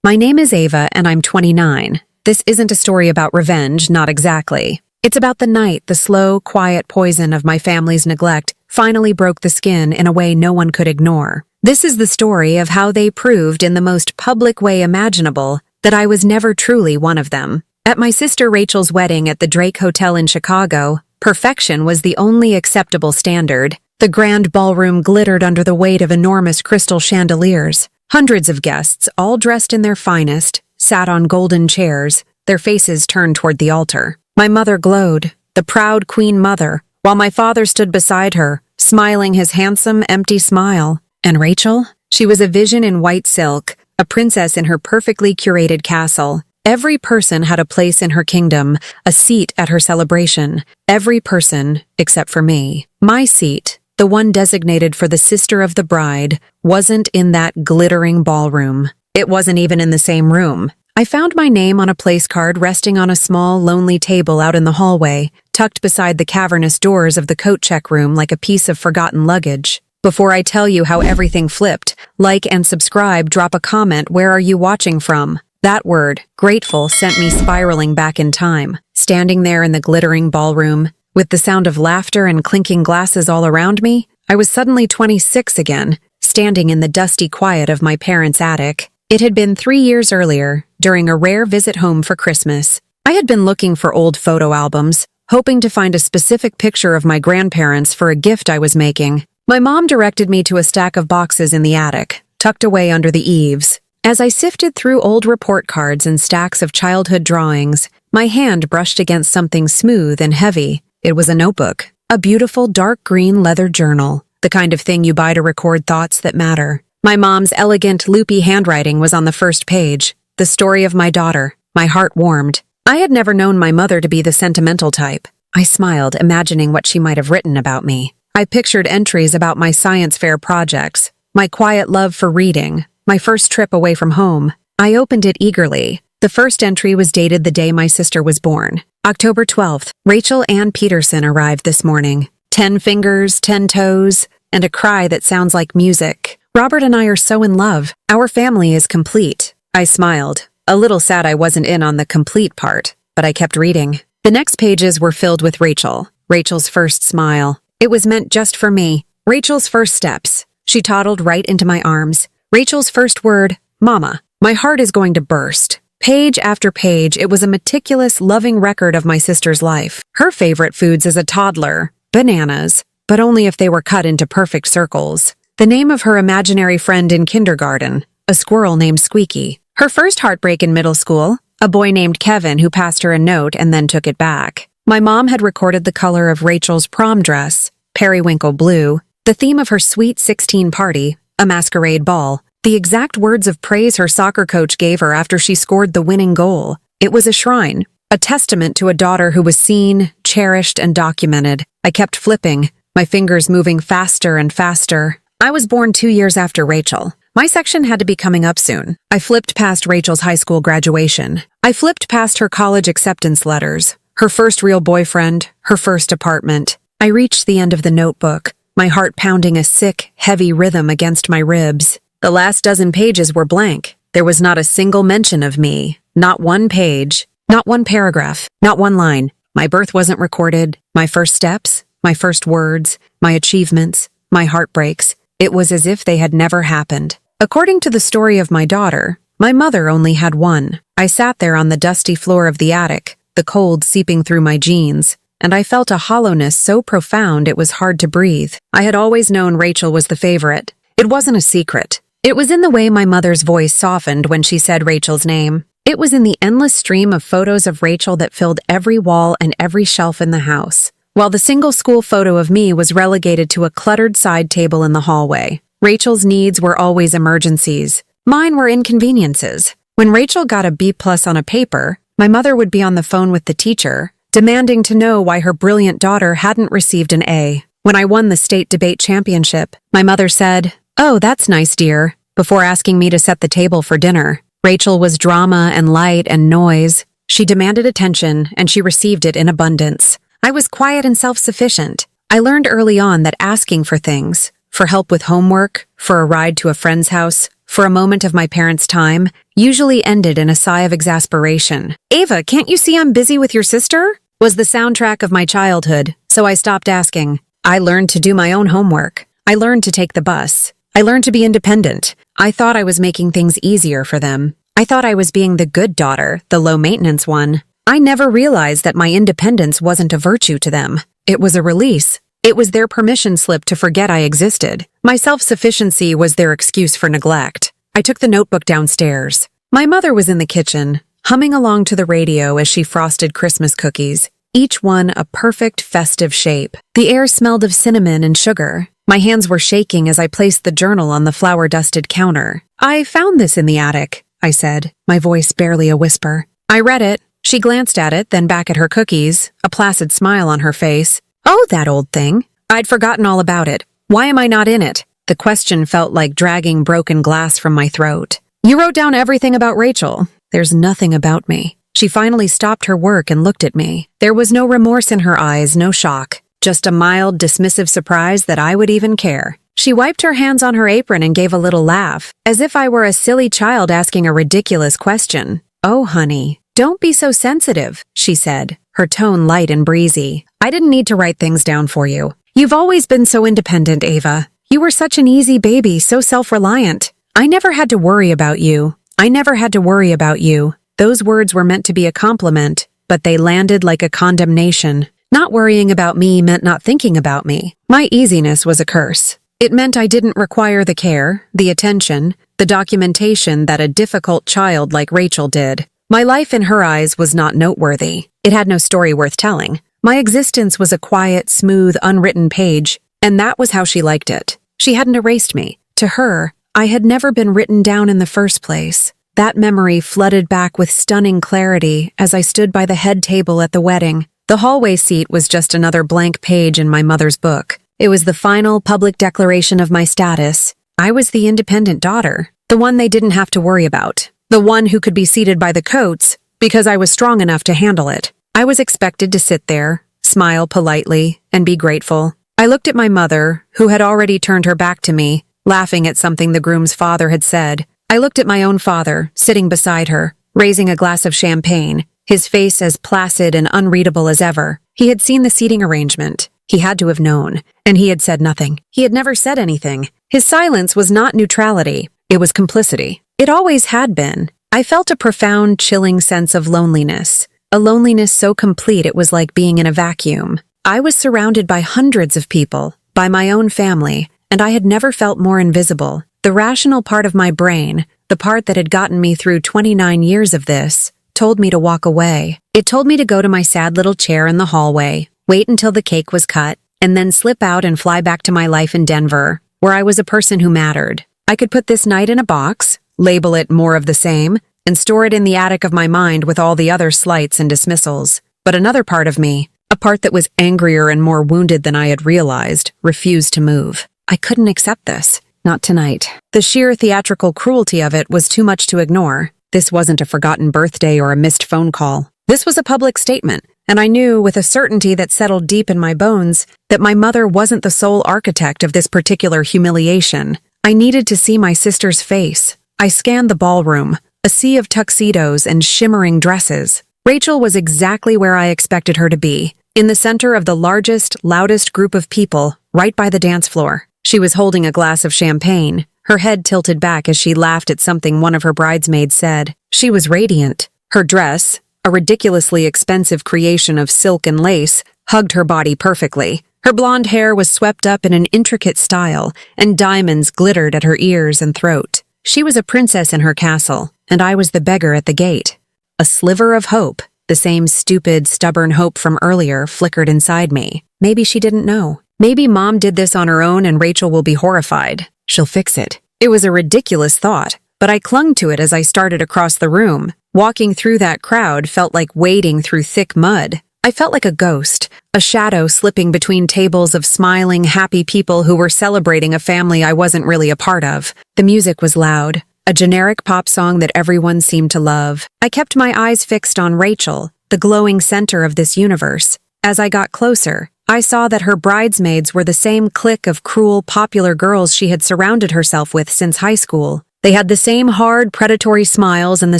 My name is Ava and I'm 29. This isn't a story about revenge, not exactly. It's about the night the slow, quiet poison of my family's neglect finally broke the skin in a way no one could ignore. This is the story of how they proved in the most public way imaginable that I was never truly one of them. At my sister Rachel's wedding at the Drake Hotel in Chicago, perfection was the only acceptable standard. The grand ballroom glittered under the weight of enormous crystal chandeliers. Hundreds of guests, all dressed in their finest, sat on golden chairs, their faces turned toward the altar. My mother glowed, the proud queen mother, while my father stood beside her, smiling his handsome, empty smile. And Rachel? She was a vision in white silk, a princess in her perfectly curated castle. Every person had a place in her kingdom, a seat at her celebration. Every person, except for me. My seat, the one designated for the sister of the bride, wasn't in that glittering ballroom. It wasn't even in the same room. I found my name on a place card resting on a small, lonely table out in the hallway, tucked beside the cavernous doors of the coat check room like a piece of forgotten luggage. Before I tell you how everything flipped, like and subscribe, drop a comment, where are you watching from? That word, grateful, sent me spiraling back in time. Standing there in the glittering ballroom, with the sound of laughter and clinking glasses all around me, I was suddenly 26 again, standing in the dusty quiet of my parents' attic. It had been 3 years earlier, during a rare visit home for Christmas. I had been looking for old photo albums, hoping to find a specific picture of my grandparents for a gift I was making. My mom directed me to a stack of boxes in the attic, tucked away under the eaves. As I sifted through old report cards and stacks of childhood drawings, my hand brushed against something smooth and heavy. It was a notebook, a beautiful dark green leather journal, the kind of thing you buy to record thoughts that matter. My mom's elegant, loopy handwriting was on the first page, the story of my daughter. My heart warmed. I had never known my mother to be the sentimental type. I smiled, imagining what she might have written about me. I pictured entries about my science fair projects, my quiet love for reading, my first trip away from home. I opened it eagerly. The first entry was dated the day my sister was born. October 12th, Rachel Ann Peterson arrived this morning. 10 fingers, 10 toes, and a cry that sounds like music. Robert and I are so in love. Our family is complete. I smiled, a little sad I wasn't in on the complete part, but I kept reading. The next pages were filled with Rachel. Rachel's first smile. It was meant just for me. Rachel's first steps. She toddled right into my arms. Rachel's first word, Mama. My heart is going to burst. Page after page, it was a meticulous, loving record of my sister's life. Her favorite foods as a toddler, bananas, but only if they were cut into perfect circles. The name of her imaginary friend in kindergarten, a squirrel named Squeaky. Her first heartbreak in middle school, a boy named Kevin who passed her a note and then took it back. My mom had recorded the color of Rachel's prom dress, periwinkle blue, the theme of her sweet 16 party, a masquerade ball, the exact words of praise her soccer coach gave her after she scored the winning goal. It was a shrine, a testament to a daughter who was seen, cherished, and documented. I kept flipping, my fingers moving faster and faster. I was born 2 years after Rachel. My section had to be coming up soon. I flipped past Rachel's high school graduation. I flipped past her college acceptance letters, her first real boyfriend, her first apartment. I reached the end of the notebook, my heart pounding a sick, heavy rhythm against my ribs. The last dozen pages were blank. There was not a single mention of me. Not one page, not one paragraph, not one line. My birth wasn't recorded. My first steps, my first words, my achievements, my heartbreaks. It was as if they had never happened. According to the story of my daughter, my mother only had one. I sat there on the dusty floor of the attic, the cold seeping through my jeans, and I felt a hollowness so profound it was hard to breathe. I had always known Rachel was the favorite. It wasn't a secret. It was in the way my mother's voice softened when she said Rachel's name. It was in the endless stream of photos of Rachel that filled every wall and every shelf in the house, while the single school photo of me was relegated to a cluttered side table in the hallway. Rachel's needs were always emergencies. Mine were inconveniences. When Rachel got a B+ on a paper, my mother would be on the phone with the teacher, demanding to know why her brilliant daughter hadn't received an A. When I won the state debate championship, my mother said, "Oh, that's nice, dear," before asking me to set the table for dinner. Rachel was drama and light and noise. She demanded attention, and she received it in abundance. I was quiet and self-sufficient. I learned early on that asking for things, for help with homework, for a ride to a friend's house, for a moment of my parents' time, usually ended in a sigh of exasperation. "Ava, can't you see I'm busy with your sister?" was the soundtrack of my childhood, so I stopped asking. I learned to do my own homework. I learned to take the bus. I learned to be independent. I thought I was making things easier for them. I thought I was being the good daughter, the low-maintenance one. I never realized that my independence wasn't a virtue to them. It was a release. It was their permission slip to forget I existed. My self-sufficiency was their excuse for neglect. I took the notebook downstairs. My mother was in the kitchen, humming along to the radio as she frosted Christmas cookies, each one a perfect festive shape. The air smelled of cinnamon and sugar. My hands were shaking as I placed the journal on the flour-dusted counter. "I found this in the attic," I said, my voice barely a whisper. I read it. She glanced at it, then back at her cookies, a placid smile on her face. "Oh, that old thing. I'd forgotten all about it. Why am I not in it?" The question felt like dragging broken glass from my throat. "You wrote down everything about Rachel. There's nothing about me." She finally stopped her work and looked at me. There was no remorse in her eyes, no shock, just a mild, dismissive surprise that I would even care. She wiped her hands on her apron and gave a little laugh, as if I were a silly child asking a ridiculous question. "Oh, honey, don't be so sensitive," she said, her tone light and breezy. "I didn't need to write things down for you. You've always been so independent, Ava. You were such an easy baby, so self-reliant. I never had to worry about you. I never had to worry about you." Those words were meant to be a compliment, but they landed like a condemnation. Not worrying about me meant not thinking about me. My easiness was a curse. It meant I didn't require the care, the attention, the documentation that a difficult child like Rachel did. My life in her eyes was not noteworthy. It had no story worth telling. My existence was a quiet, smooth, unwritten page, and that was how she liked it. She hadn't erased me. To her, I had never been written down in the first place. That memory flooded back with stunning clarity as I stood by the head table at the wedding. The hallway seat was just another blank page in my mother's book. It was the final public declaration of my status. I was the independent daughter, the one they didn't have to worry about, the one who could be seated by the coats because I was strong enough to handle it. I was expected to sit there, smile politely, and be grateful. I looked at my mother, who had already turned her back to me, laughing at something the groom's father had said. I looked at my own father, sitting beside her, raising a glass of champagne, his face as placid and unreadable as ever. He had seen the seating arrangement. He had to have known, and he had said nothing. He had never said anything. His silence was not neutrality. It was complicity. It always had been. I felt a profound, chilling sense of loneliness, a loneliness so complete it was like being in a vacuum. I was surrounded by hundreds of people, by my own family, and I had never felt more invisible. The rational part of my brain, the part that had gotten me through 29 years of this, told me to walk away. It told me to go to my sad little chair in the hallway, wait until the cake was cut, and then slip out and fly back to my life in Denver, where I was a person who mattered. I could put this night in a box, label it more of the same, and store it in the attic of my mind with all the other slights and dismissals. But another part of me, a part that was angrier and more wounded than I had realized, refused to move. I couldn't accept this. Not tonight. The sheer theatrical cruelty of it was too much to ignore. This wasn't a forgotten birthday or a missed phone call. This was a public statement, and I knew with a certainty that settled deep in my bones that my mother wasn't the sole architect of this particular humiliation. I needed to see my sister's face. I scanned the ballroom, a sea of tuxedos and shimmering dresses. Rachel was exactly where I expected her to be, in the center of the largest, loudest group of people, right by the dance floor. She was holding a glass of champagne, her head tilted back as she laughed at something one of her bridesmaids said. She was radiant. Her dress, a ridiculously expensive creation of silk and lace, hugged her body perfectly. Her blonde hair was swept up in an intricate style, and diamonds glittered at her ears and throat. She was a princess in her castle, and I was the beggar at the gate. A sliver of hope, the same stupid, stubborn hope from earlier, flickered inside me. Maybe she didn't know. Maybe Mom did this on her own and Rachel will be horrified. She'll fix it. It was a ridiculous thought, but I clung to it as I started across the room. Walking through that crowd felt like wading through thick mud. I felt like a ghost, a shadow slipping between tables of smiling, happy people who were celebrating a family I wasn't really a part of. The music was loud, a generic pop song that everyone seemed to love. I kept my eyes fixed on Rachel, the glowing center of this universe. As I got closer, I saw that her bridesmaids were the same clique of cruel, popular girls she had surrounded herself with since high school. They had the same hard, predatory smiles and the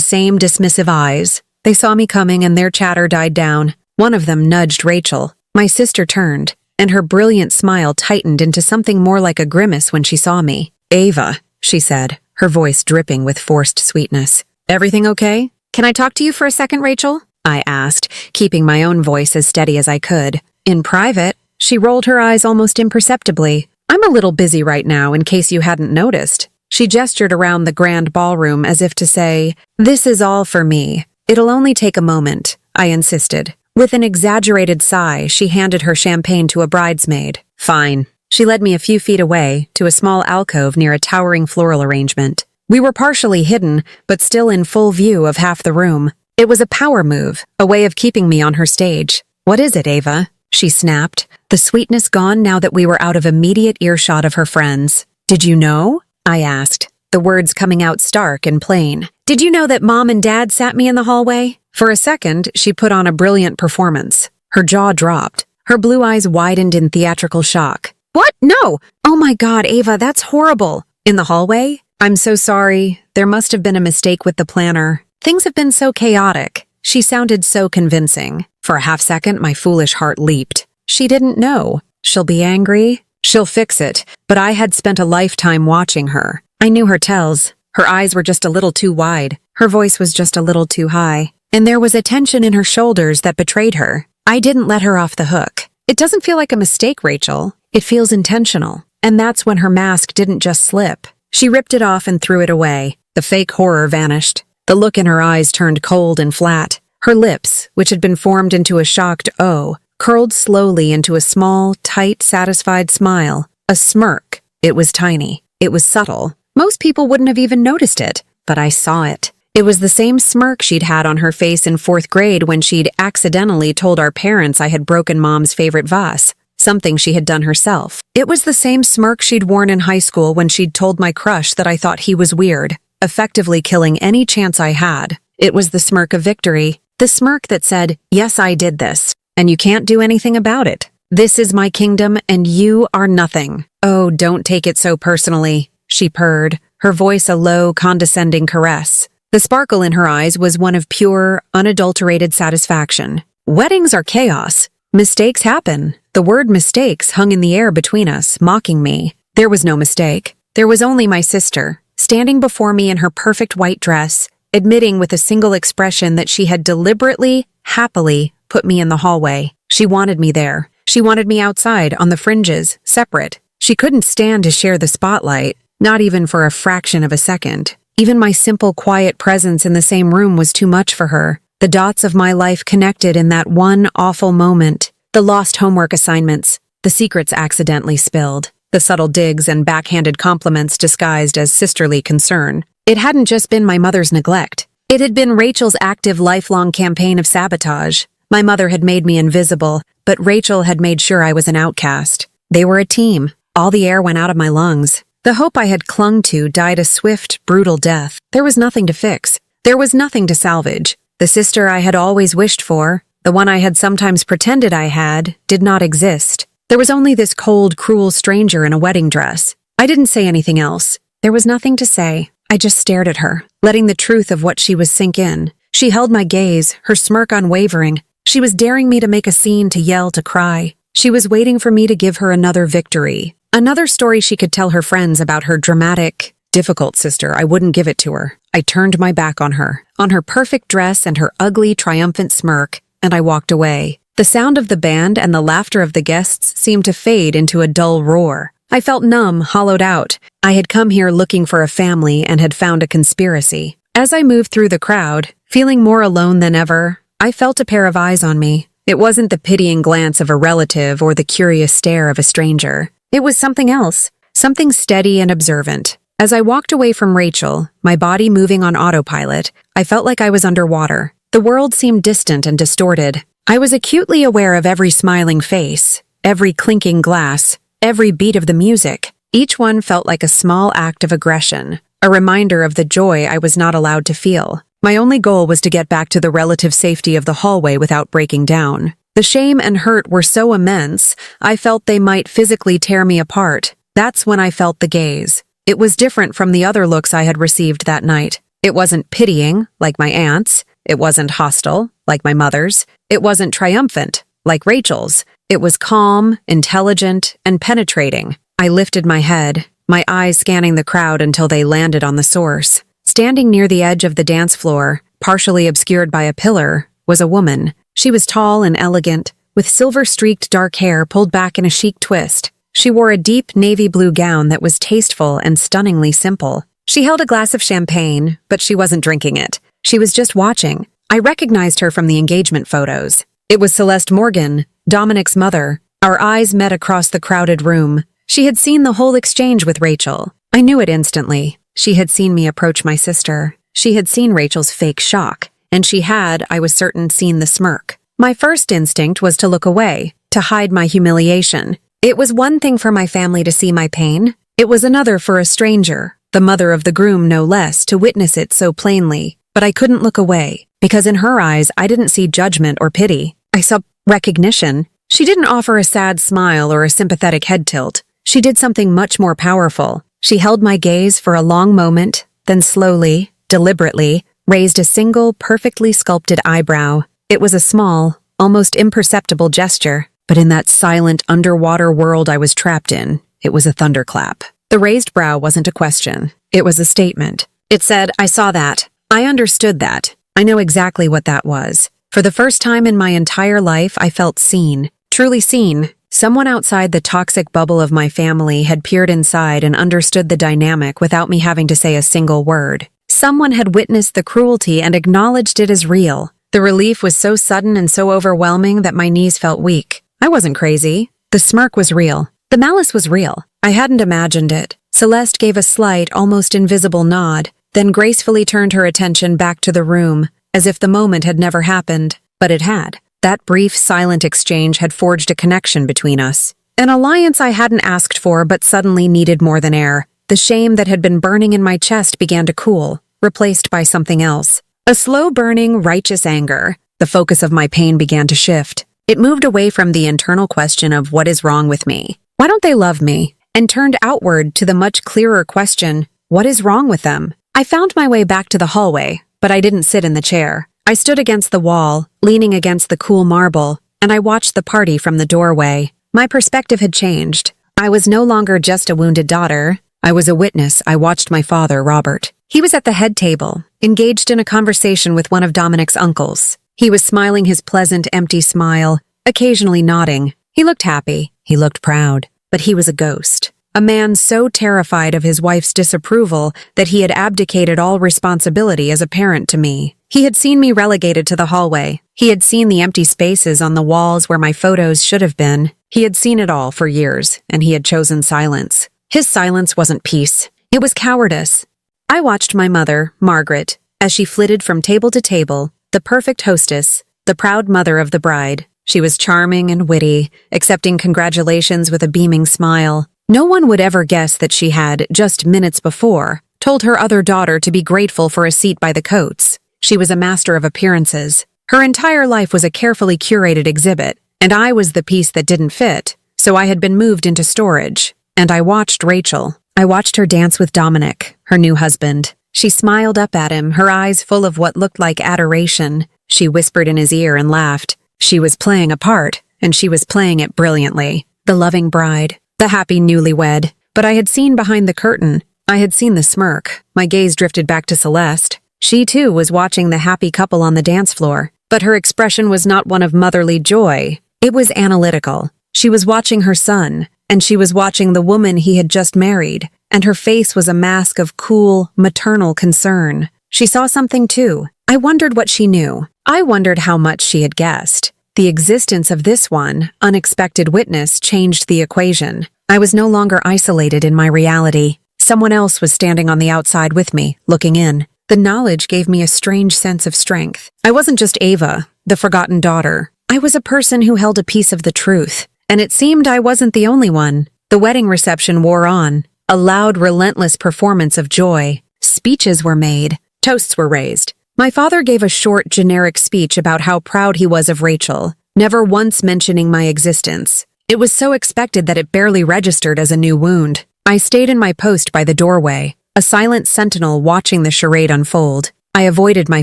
same dismissive eyes. They saw me coming and their chatter died down. One of them nudged Rachel. My sister turned, and her brilliant smile tightened into something more like a grimace when she saw me. "Ava," she said, her voice dripping with forced sweetness. "Everything okay? Can I talk to you for a second, Rachel?" I asked, keeping my own voice as steady as I could. In private, she rolled her eyes almost imperceptibly. "I'm a little busy right now, in case you hadn't noticed." She gestured around the grand ballroom as if to say, "This is all for me. It'll only take a moment," I insisted. With an exaggerated sigh, she handed her champagne to a bridesmaid. "Fine." She led me a few feet away, to a small alcove near a towering floral arrangement. We were partially hidden, but still in full view of half the room. It was a power move, a way of keeping me on her stage. "What is it, Ava?" she snapped, the sweetness gone now that we were out of immediate earshot of her friends. "Did you know?" I asked, the words coming out stark and plain. "Did you know that Mom and Dad sat me in the hallway?" For a second, she put on a brilliant performance. Her jaw dropped. Her blue eyes widened in theatrical shock. "What? No! Oh my God, Ava, that's horrible." "In the hallway? I'm so sorry. There must have been a mistake with the planner. Things have been so chaotic." She sounded so convincing. For a half second, my foolish heart leaped. She didn't know. She'll be angry. She'll fix it. But I had spent a lifetime watching her. I knew her tells. Her eyes were just a little too wide. Her voice was just a little too high. And there was a tension in her shoulders that betrayed her. I didn't let her off the hook. "It doesn't feel like a mistake, Rachel. It feels intentional." And that's when her mask didn't just slip. She ripped it off and threw it away. The fake horror vanished. The look in her eyes turned cold and flat. Her lips, which had been formed into a shocked O, curled slowly into a small, tight, satisfied smile. A smirk. It was tiny. It was subtle. Most people wouldn't have even noticed it, but I saw it. It was the same smirk she'd had on her face in 4th grade when she'd accidentally told our parents I had broken Mom's favorite vase, something she had done herself. It was the same smirk she'd worn in high school when she'd told my crush that I thought he was weird, effectively killing any chance I had. It was the smirk of victory, the smirk that said, "Yes, I did this, and you can't do anything about it. This is my kingdom, and you are nothing." "Oh, don't take it so personally," she purred, her voice a low, condescending caress. The sparkle in her eyes was one of pure, unadulterated satisfaction. "Weddings are chaos. Mistakes happen." The word mistakes hung in the air between us, mocking me. There was no mistake. There was only my sister, standing before me in her perfect white dress, admitting with a single expression that she had deliberately, happily put me in the hallway. She wanted me there. She wanted me outside, on the fringes, separate. She couldn't stand to share the spotlight, not even for a fraction of a second. Even my simple, quiet presence in the same room was too much for her. The dots of my life connected in that one awful moment. The lost homework assignments, the secrets accidentally spilled, the subtle digs and backhanded compliments disguised as sisterly concern. It hadn't just been my mother's neglect. It had been Rachel's active, lifelong campaign of sabotage. My mother had made me invisible, but Rachel had made sure I was an outcast. They were a team. All the air went out of my lungs. The hope I had clung to died a swift, brutal death. There was nothing to fix. There was nothing to salvage. The sister I had always wished for, the one I had sometimes pretended I had, did not exist. There was only this cold, cruel stranger in a wedding dress. I didn't say anything else. There was nothing to say. I just stared at her, letting the truth of what she was sink in. She held my gaze, her smirk unwavering. She was daring me to make a scene, to yell, to cry. She was waiting for me to give her another victory. Another story she could tell her friends about her dramatic, difficult sister. I wouldn't give it to her. I turned my back on her perfect dress and her ugly, triumphant smirk, and I walked away. The sound of the band and the laughter of the guests seemed to fade into a dull roar. I felt numb, hollowed out. I had come here looking for a family and had found a conspiracy. As I moved through the crowd, feeling more alone than ever, I felt a pair of eyes on me. It wasn't the pitying glance of a relative or the curious stare of a stranger. It was something else, something steady and observant. As I walked away from Rachel, my body moving on autopilot, I felt like I was underwater. The world seemed distant and distorted. I was acutely aware of every smiling face, every clinking glass, every beat of the music. Each one felt like a small act of aggression, a reminder of the joy I was not allowed to feel. My only goal was to get back to the relative safety of the hallway without breaking down. The shame and hurt were so immense, I felt they might physically tear me apart. That's when I felt the gaze. It was different from the other looks I had received that night. It wasn't pitying, like my aunt's. It wasn't hostile, like my mother's. It wasn't triumphant, like Rachel's. It was calm, intelligent, and penetrating. I lifted my head, my eyes scanning the crowd until they landed on the source. Standing near the edge of the dance floor, partially obscured by a pillar, was a woman. She was tall and elegant, with silver-streaked dark hair pulled back in a chic twist. She wore a deep navy blue gown that was tasteful and stunningly simple. She held a glass of champagne, but she wasn't drinking it. She was just watching. I recognized her from the engagement photos. It was Celeste Morgan, Dominic's mother. Our eyes met across the crowded room. She had seen the whole exchange with Rachel. I knew it instantly. She had seen me approach my sister. She had seen Rachel's fake shock. And she had, I was certain, seen the smirk. My first instinct was to look away, to hide my humiliation. It was one thing for my family to see my pain. It was another for a stranger, the mother of the groom no less, to witness it so plainly. But I couldn't look away, because in her eyes I didn't see judgment or pity. I saw recognition. She didn't offer a sad smile or a sympathetic head tilt. She did something much more powerful. She held my gaze for a long moment, then slowly, deliberately, raised a single, perfectly sculpted eyebrow. It was a small, almost imperceptible gesture, but in that silent underwater world I was trapped in, it was a thunderclap. The raised brow wasn't a question. It was a statement. It said, I saw that. I understood that. I know exactly what that was. For the first time in my entire life, I felt seen. Truly seen. Someone outside the toxic bubble of my family had peered inside and understood the dynamic without me having to say a single word. Someone had witnessed the cruelty and acknowledged it as real. The relief was so sudden and so overwhelming that my knees felt weak. I wasn't crazy. The smirk was real. The malice was real. I hadn't imagined it. Celeste gave a slight, almost invisible nod, then gracefully turned her attention back to the room, as if the moment had never happened. But it had. That brief, silent exchange had forged a connection between us. An alliance I hadn't asked for but suddenly needed more than air. The shame that had been burning in my chest began to cool, replaced by something else. A slow-burning, righteous anger. The focus of my pain began to shift. It moved away from the internal question of what is wrong with me? Why don't they love me? And turned outward to the much clearer question, what is wrong with them? I found my way back to the hallway, but I didn't sit in the chair. I stood against the wall, leaning against the cool marble, and I watched the party from the doorway. My perspective had changed. I was no longer just a wounded daughter. I was a witness. I watched my father, Robert. He was at the head table, engaged in a conversation with one of Dominic's uncles. He was smiling his pleasant, empty smile, occasionally nodding. He looked happy. He looked proud. But he was a ghost. A man so terrified of his wife's disapproval that he had abdicated all responsibility as a parent to me. He had seen me relegated to the hallway. He had seen the empty spaces on the walls where my photos should have been. He had seen it all for years, and he had chosen silence. His silence wasn't peace. It was cowardice. I watched my mother, Margaret, as she flitted from table to table, the perfect hostess, the proud mother of the bride. She was charming and witty, accepting congratulations with a beaming smile. No one would ever guess that she had, just minutes before, told her other daughter to be grateful for a seat by the Coates. She was a master of appearances. Her entire life was a carefully curated exhibit, and I was the piece that didn't fit, so I had been moved into storage. And I watched Rachel. I watched her dance with Dominic, her new husband. She smiled up at him, her eyes full of what looked like adoration. She whispered in his ear and laughed. She was playing a part, and she was playing it brilliantly. The loving bride, the happy newlywed. But I had seen behind the curtain. I had seen the smirk. My gaze drifted back to Celeste. She, too, was watching the happy couple on the dance floor. But her expression was not one of motherly joy. It was analytical. She was watching her son, and she was watching the woman he had just married, and her face was a mask of cool, maternal concern. She saw something, too. I wondered what she knew. I wondered how much she had guessed. The existence of this one, unexpected witness changed the equation. I was no longer isolated in my reality. Someone else was standing on the outside with me, looking in. The knowledge gave me a strange sense of strength. I wasn't just Ava, the forgotten daughter. I was a person who held a piece of the truth. And it seemed I wasn't the only one. The wedding reception wore on. A loud, relentless performance of joy. Speeches were made. Toasts were raised. My father gave a short, generic speech about how proud he was of Rachel, never once mentioning my existence. It was so expected that it barely registered as a new wound. I stayed in my post by the doorway, a silent sentinel watching the charade unfold. I avoided my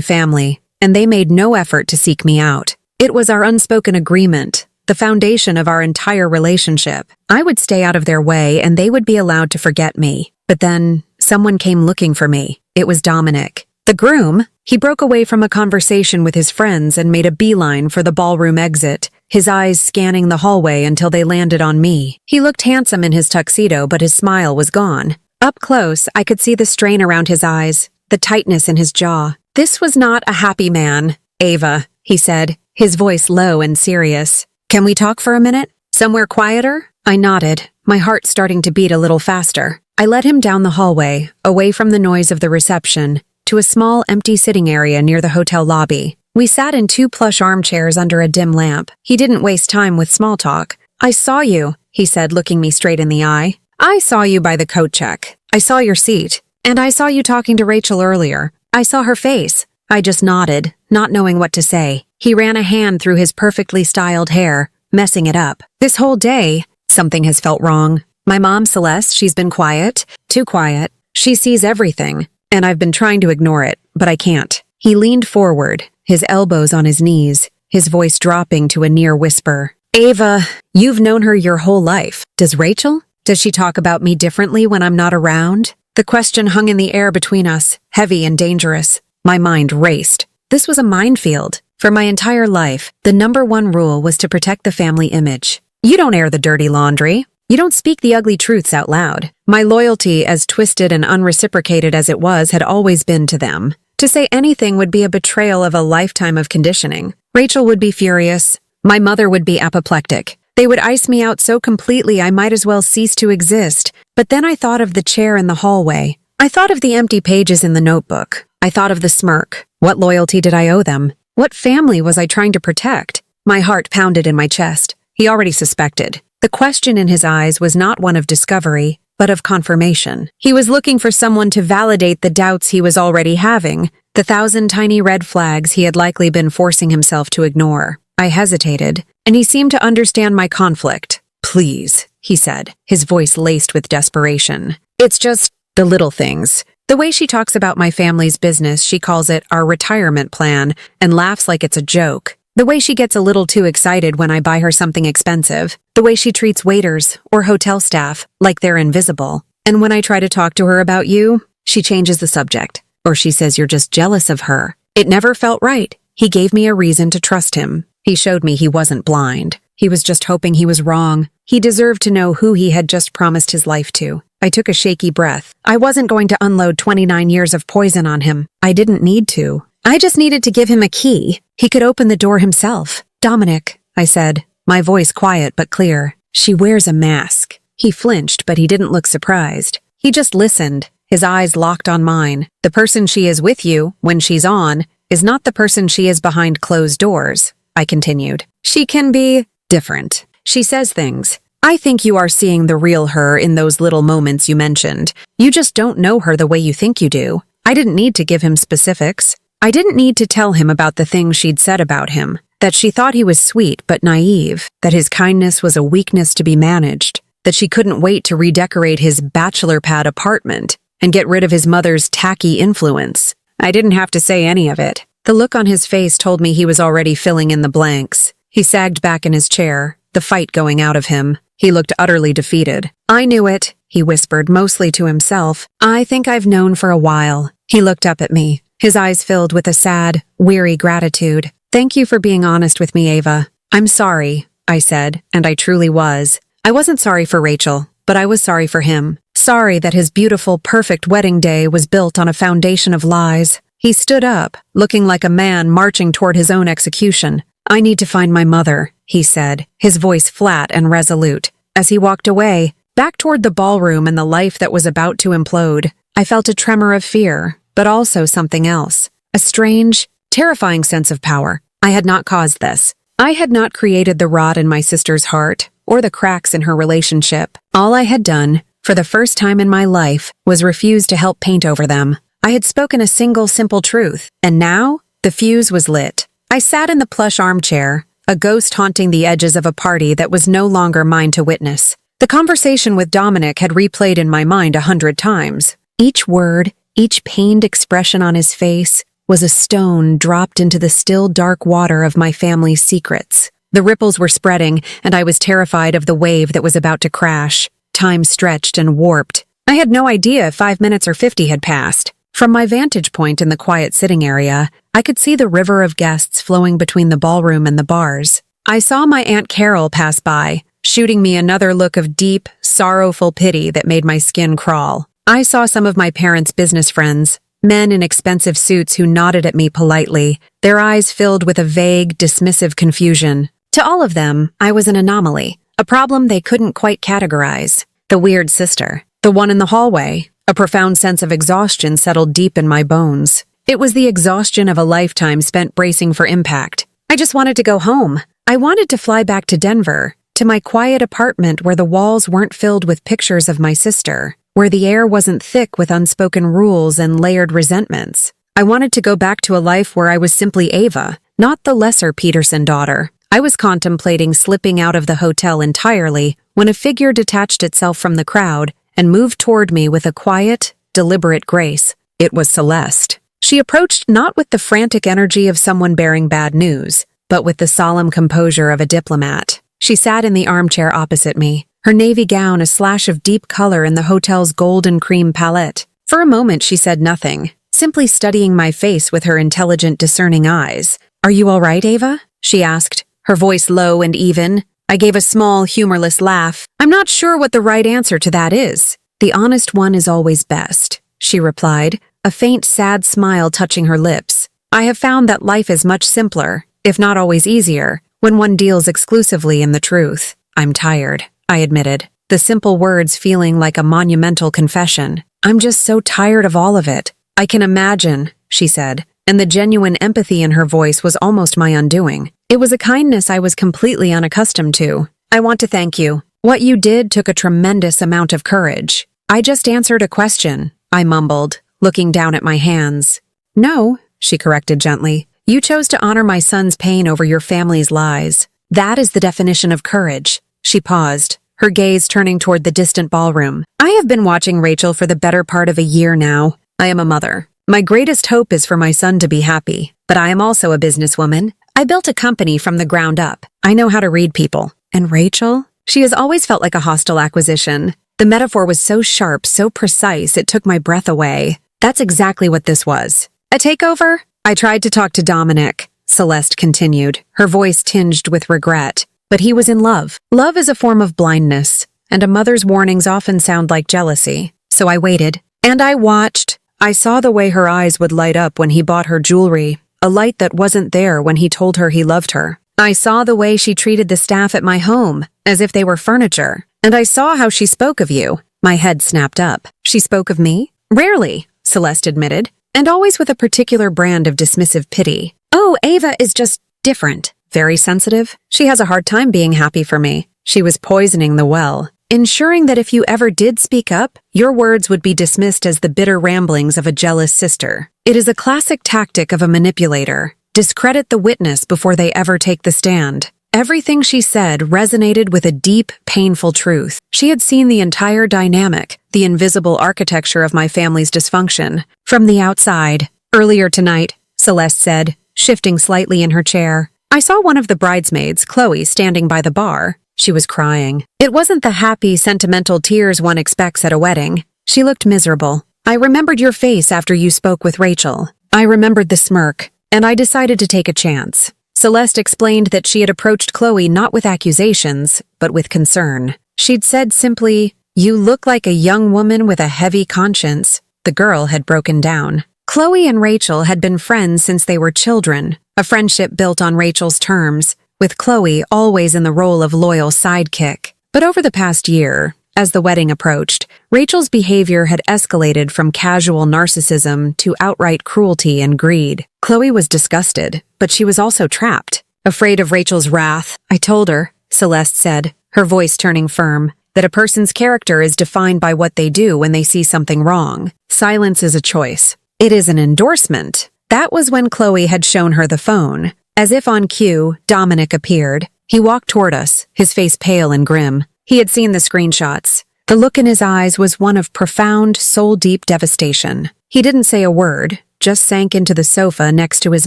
family, and they made no effort to seek me out. It was our unspoken agreement, the foundation of our entire relationship. I would stay out of their way and they would be allowed to forget me. But then, someone came looking for me. It was Dominic. The groom. He broke away from a conversation with his friends and made a beeline for the ballroom exit, his eyes scanning the hallway until they landed on me. He looked handsome in his tuxedo, but his smile was gone. Up close, I could see the strain around his eyes, the tightness in his jaw. This was not a happy man, Ava, he said, his voice low and serious. Can we talk for a minute? Somewhere quieter? I nodded, my heart starting to beat a little faster. I led him down the hallway, away from the noise of the reception, to a small empty sitting area near the hotel lobby. We sat in 2 plush armchairs under a dim lamp. He didn't waste time with small talk. I saw you, he said, looking me straight in the eye. I saw you by the coat check. I saw your seat. And I saw you talking to Rachel earlier. I saw her face. I just nodded, not knowing what to say. He ran a hand through his perfectly styled hair, messing it up. This whole day, something has felt wrong. My mom, Celeste, she's been quiet. Too quiet. She sees everything, and I've been trying to ignore it, but I can't. He leaned forward, his elbows on his knees, his voice dropping to a near whisper. Ava, you've known her your whole life. Does Rachel? Does she talk about me differently when I'm not around? The question hung in the air between us, heavy and dangerous. My mind raced. This was a minefield. For my entire life, the #1 rule was to protect the family image. You don't air the dirty laundry. You don't speak the ugly truths out loud. My loyalty, as twisted and unreciprocated as it was, had always been to them. To say anything would be a betrayal of a lifetime of conditioning. Rachel would be furious. My mother would be apoplectic. They would ice me out so completely I might as well cease to exist. But then I thought of the chair in the hallway. I thought of the empty pages in the notebook. I thought of the smirk. What loyalty did I owe them? What family was I trying to protect? My heart pounded in my chest. He already suspected. The question in his eyes was not one of discovery, but of confirmation. He was looking for someone to validate the doubts he was already having, the 1,000 tiny red flags he had likely been forcing himself to ignore. I hesitated, and he seemed to understand my conflict. Please, he said, his voice laced with desperation. It's just the little things. The way she talks about my family's business, she calls it our retirement plan and laughs like it's a joke. The way she gets a little too excited when I buy her something expensive. The way she treats waiters or hotel staff like they're invisible. And when I try to talk to her about you, she changes the subject. Or she says you're just jealous of her. It never felt right. He gave me a reason to trust him. He showed me he wasn't blind. He was just hoping he was wrong. He deserved to know who he had just promised his life to. I took a shaky breath. I wasn't going to unload 29 years of poison on him. I didn't need to. I just needed to give him a key. He could open the door himself. Dominic, I said, my voice quiet but clear. She wears a mask. He flinched, but he didn't look surprised. He just listened, his eyes locked on mine. The person she is with you, when she's on, is not the person she is behind closed doors, I continued. She can be different. She says things. I think you are seeing the real her in those little moments you mentioned. You just don't know her the way you think you do. I didn't need to give him specifics. I didn't need to tell him about the things she'd said about him, that she thought he was sweet but naive, that his kindness was a weakness to be managed, that she couldn't wait to redecorate his bachelor pad apartment and get rid of his mother's tacky influence. I didn't have to say any of it. The look on his face told me he was already filling in the blanks. He sagged back in his chair, the fight going out of him. He looked utterly defeated. I knew it, he whispered, mostly to himself. I think I've known for a while. He looked up at me, his eyes filled with a sad, weary gratitude. Thank you for being honest with me, Ava. I'm sorry, I said, and I truly was. I wasn't sorry for Rachel, but I was sorry for him. Sorry that his beautiful, perfect wedding day was built on a foundation of lies. He stood up, looking like a man marching toward his own execution. I need to find my mother, he said, his voice flat and resolute. As he walked away, back toward the ballroom and the life that was about to implode, I felt a tremor of fear, but also something else. A strange, terrifying sense of power. I had not caused this. I had not created the rot in my sister's heart, or the cracks in her relationship. All I had done, for the first time in my life, was refuse to help paint over them. I had spoken a single simple truth, and now, the fuse was lit. I sat in the plush armchair, a ghost haunting the edges of a party that was no longer mine to witness. The conversation with Dominic had replayed in my mind 100 times. Each word, each pained expression on his face, was a stone dropped into the still dark water of my family's secrets. The ripples were spreading, and I was terrified of the wave that was about to crash. Time stretched and warped. I had no idea if 5 minutes or 50 had passed. From my vantage point in the quiet sitting area, I could see the river of guests flowing between the ballroom and the bars. I saw my Aunt Carol pass by, shooting me another look of deep, sorrowful pity that made my skin crawl. I saw some of my parents' business friends, men in expensive suits who nodded at me politely, their eyes filled with a vague, dismissive confusion. To all of them, I was an anomaly, a problem they couldn't quite categorize. The weird sister, the one in the hallway. A profound sense of exhaustion settled deep in my bones. It was the exhaustion of a lifetime spent bracing for impact. I just wanted to go home. I wanted to fly back to Denver, to my quiet apartment where the walls weren't filled with pictures of my sister, where the air wasn't thick with unspoken rules and layered resentments. I wanted to go back to a life where I was simply Ava, not the lesser Peterson daughter. I was contemplating slipping out of the hotel entirely when a figure detached itself from the crowd and moved toward me with a quiet, deliberate grace. It was Celeste. She approached not with the frantic energy of someone bearing bad news, but with the solemn composure of a diplomat. She sat in the armchair opposite me, her navy gown a slash of deep color in the hotel's gold and cream palette. For a moment she said nothing, simply studying my face with her intelligent, discerning eyes. "Are you all right, Ava?" she asked, her voice low and even. I gave a small, humorless laugh. "I'm not sure what the right answer to that is. The honest one is always best," she replied, a faint, sad smile touching her lips. "I have found that life is much simpler, if not always easier, when one deals exclusively in the truth." "I'm tired," I admitted, the simple words feeling like a monumental confession. "I'm just so tired of all of it." "I can imagine," she said, and the genuine empathy in her voice was almost my undoing. It was a kindness I was completely unaccustomed to. "I want to thank you. What you did took a tremendous amount of courage." "I just answered a question," I mumbled, looking down at my hands. "No," she corrected gently. "You chose to honor my son's pain over your family's lies. That is the definition of courage." She paused, her gaze turning toward the distant ballroom. "I have been watching Rachel for the better part of a year now. I am a mother. My greatest hope is for my son to be happy, but I am also a businesswoman. I built a company from the ground up. I know how to read people. And Rachel? She has always felt like a hostile acquisition. The metaphor was so sharp, so precise, it took my breath away. That's exactly what this was. A takeover? I tried to talk to Dominic," Celeste continued, her voice tinged with regret. "But he was in love. Love is a form of blindness, and a mother's warnings often sound like jealousy. So I waited. And I watched. I saw the way her eyes would light up when he bought her jewelry, a light that wasn't there when he told her he loved her. I saw the way she treated the staff at my home, as if they were furniture. And I saw how she spoke of you." My head snapped up. "She spoke of me?" "Rarely," Celeste admitted, and always with a particular brand of dismissive pity. "Oh, Ava is just different. Very sensitive. She has a hard time being happy for me." She was poisoning the well, ensuring that if you ever did speak up, your words would be dismissed as the bitter ramblings of a jealous sister. It is a classic tactic of a manipulator. Discredit the witness before they ever take the stand. Everything she said resonated with a deep, painful truth. She had seen the entire dynamic, the invisible architecture of my family's dysfunction, from the outside. "Earlier tonight," Celeste said, shifting slightly in her chair, "I saw one of the bridesmaids, Chloe, standing by the bar. She was crying. It wasn't the happy, sentimental tears one expects at a wedding. She looked miserable. I remembered your face after you spoke with Rachel. I remembered the smirk, and I decided to take a chance." Celeste explained that she had approached Chloe not with accusations, but with concern. She'd said simply, "You look like a young woman with a heavy conscience." The girl had broken down. Chloe and Rachel had been friends since they were children, a friendship built on Rachel's terms, with Chloe always in the role of loyal sidekick. But over the past year, as the wedding approached, Rachel's behavior had escalated from casual narcissism to outright cruelty and greed. Chloe was disgusted, but she was also trapped. Afraid of Rachel's wrath, I told her, Celeste said, her voice turning firm, that a person's character is defined by what they do when they see something wrong. Silence is a choice. It is an endorsement. That was when Chloe had shown her the phone. As if on cue, Dominic appeared. He walked toward us, his face pale and grim. He had seen the screenshots. The look in his eyes was one of profound, soul-deep devastation. He didn't say a word, just sank into the sofa next to his